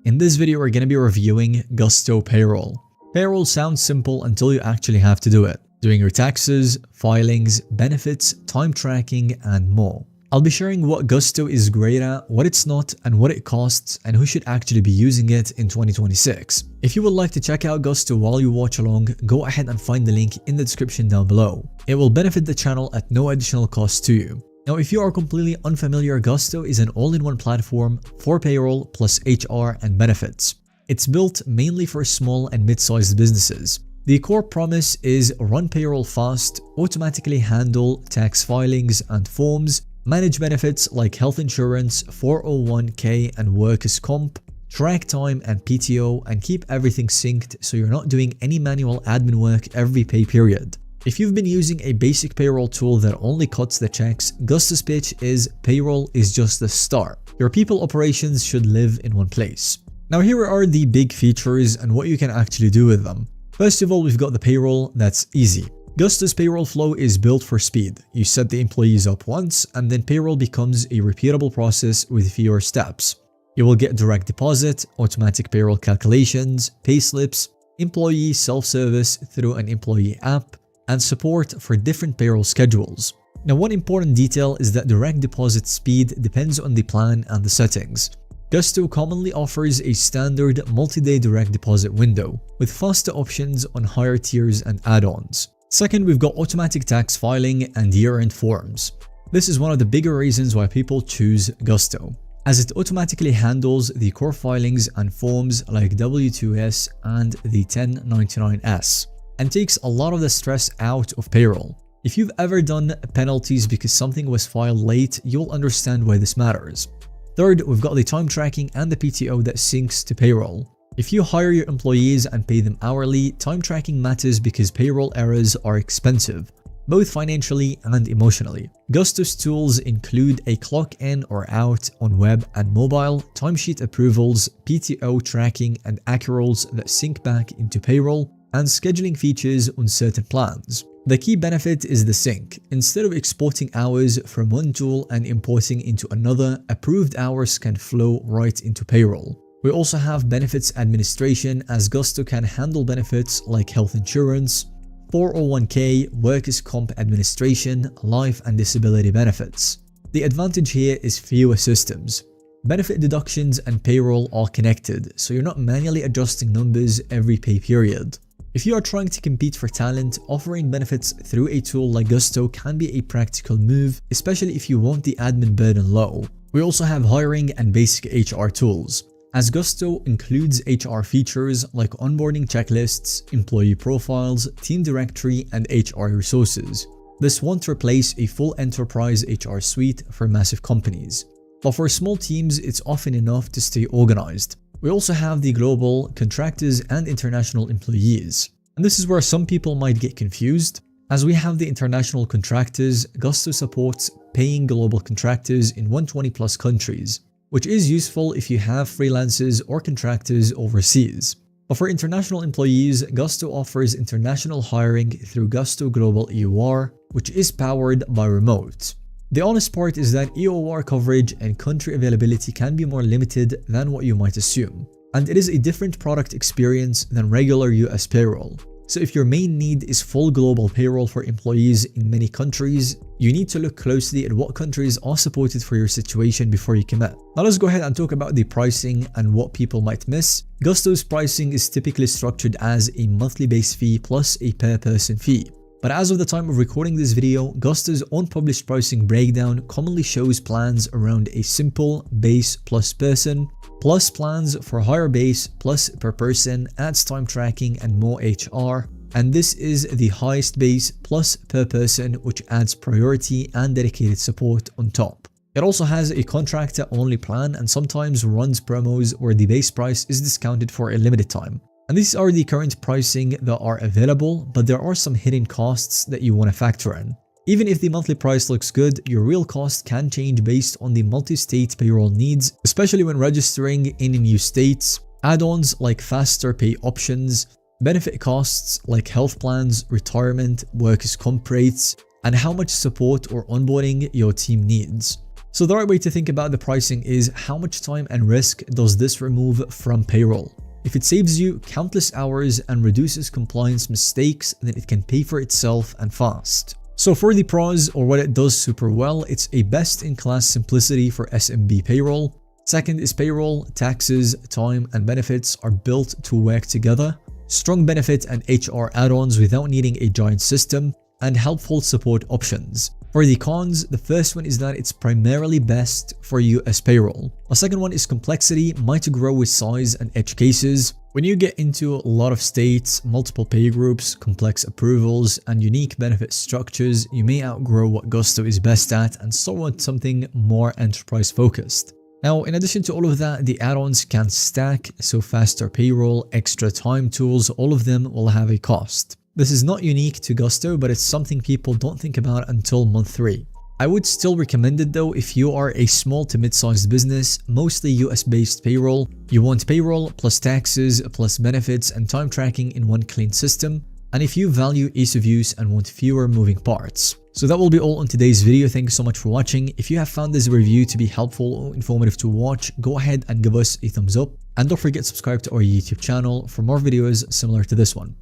In this video, we're going to be reviewing Gusto Payroll. Payroll sounds simple until you actually have to do it, doing your taxes, filings, benefits, time tracking, and more. I'll be sharing what Gusto is great at, what it's not, and what it costs, and who should actually be using it in 2026. If you would like to check out Gusto while you watch along, go ahead and find the link in the description down below. It will benefit the channel at no additional cost to you. Now, if you are completely unfamiliar, Gusto is an all-in-one platform for payroll plus HR and benefits. It's built mainly for small and mid-sized businesses. The core promise is run payroll fast, automatically handle tax filings and forms, manage benefits like health insurance, 401k and workers' comp, track time and PTO, and keep everything synced so you're not doing any manual admin work every pay period. If you've been using a basic payroll tool that only cuts the checks, Gusto's pitch is payroll is just the start. Your people operations should live in one place. Now here are the big features and what you can actually do with them. First of all, we've got the payroll that's easy. Gusto's payroll flow is built for speed. You set the employees up once and then payroll becomes a repeatable process with fewer steps. You will get direct deposit, automatic payroll calculations, payslips, employee self-service through an employee app, and support for different payroll schedules. Now, one important detail is that direct deposit speed depends on the plan and the settings. Gusto commonly offers a standard multi-day direct deposit window, with faster options on higher tiers and add-ons. Second, we've got automatic tax filing and year-end forms. This is one of the bigger reasons why people choose Gusto, as it automatically handles the core filings and forms like W2S and the 1099S. And takes a lot of the stress out of payroll. If you've ever done penalties because something was filed late, you'll understand why this matters. Third, we've got the time tracking and the PTO that syncs to payroll. If you hire your employees and pay them hourly, time tracking matters because payroll errors are expensive, both financially and emotionally. Gusto's tools include a clock in or out on web and mobile, timesheet approvals, PTO tracking, and accruals that sync back into payroll, and scheduling features on certain plans. The key benefit is the sync. Instead of exporting hours from one tool and importing into another, approved hours can flow right into payroll. We also have benefits administration, as Gusto can handle benefits like health insurance, 401k, workers' comp administration, life and disability benefits. The advantage here is fewer systems. Benefit deductions and payroll are connected, so you're not manually adjusting numbers every pay period. If you are trying to compete for talent, offering benefits through a tool like Gusto can be a practical move, especially if you want the admin burden low. We also have hiring and basic HR tools, as Gusto includes HR features like onboarding checklists, employee profiles, team directory, and HR resources. This won't replace a full enterprise HR suite for massive companies, but for small teams, it's often enough to stay organized. We also have the global, contractors, and international employees. And this is where some people might get confused. As we have the international contractors, Gusto supports paying global contractors in 120 plus countries, which is useful if you have freelancers or contractors overseas. But for international employees, Gusto offers international hiring through Gusto Global EOR, which is powered by remote. The honest part is that EOR coverage and country availability can be more limited than what you might assume, and it is a different product experience than regular US payroll. So if your main need is full global payroll for employees in many countries, you need to look closely at what countries are supported for your situation before you commit. Now let's go ahead and talk about the pricing and what people might miss. Gusto's pricing is typically structured as a monthly base fee plus a per person fee. But as of the time of recording this video, Gusto's own published pricing breakdown commonly shows plans around a simple base plus person, plus plans for higher base plus per person, adds time tracking and more HR, and this is the highest base plus per person, which adds priority and dedicated support on top. It also has a contractor only plan and sometimes runs promos where the base price is discounted for a limited time. And these are the current pricing that are available, but there are some hidden costs that you want to factor in. Even if the monthly price looks good, your real cost can change based on the multi-state payroll needs, especially when registering in new states, add-ons like faster pay options, benefit costs like health plans, retirement, workers' comp rates, and how much support or onboarding your team needs. So the right way to think about the pricing is how much time and risk does this remove from payroll? If it saves you countless hours and reduces compliance mistakes, then it can pay for itself and fast. So for the pros, or what it does super well, it's a best-in-class simplicity for SMB payroll. Second is payroll, taxes, time, and benefits are built to work together. Strong benefit and HR add-ons without needing a giant system, and helpful support options. For the cons, the first one is that it's primarily best for US payroll. A second one is complexity might grow with size and edge cases. When you get into a lot of states, multiple pay groups, complex approvals, and unique benefit structures, you may outgrow what Gusto is best at and so want something more enterprise focused. Now, in addition to all of that, the add-ons can stack, so faster payroll, extra time tools, all of them will have a cost. This is not unique to Gusto, but it's something people don't think about until month 3. I would still recommend it though if you are a small to mid-sized business, mostly US-based payroll. You want payroll plus taxes plus benefits and time tracking in one clean system, and if you value ease of use and want fewer moving parts. So that will be all on today's video. Thank you so much for watching. If you have found this review to be helpful or informative to watch, go ahead and give us a thumbs up, and don't forget to subscribe to our YouTube channel for more videos similar to this one.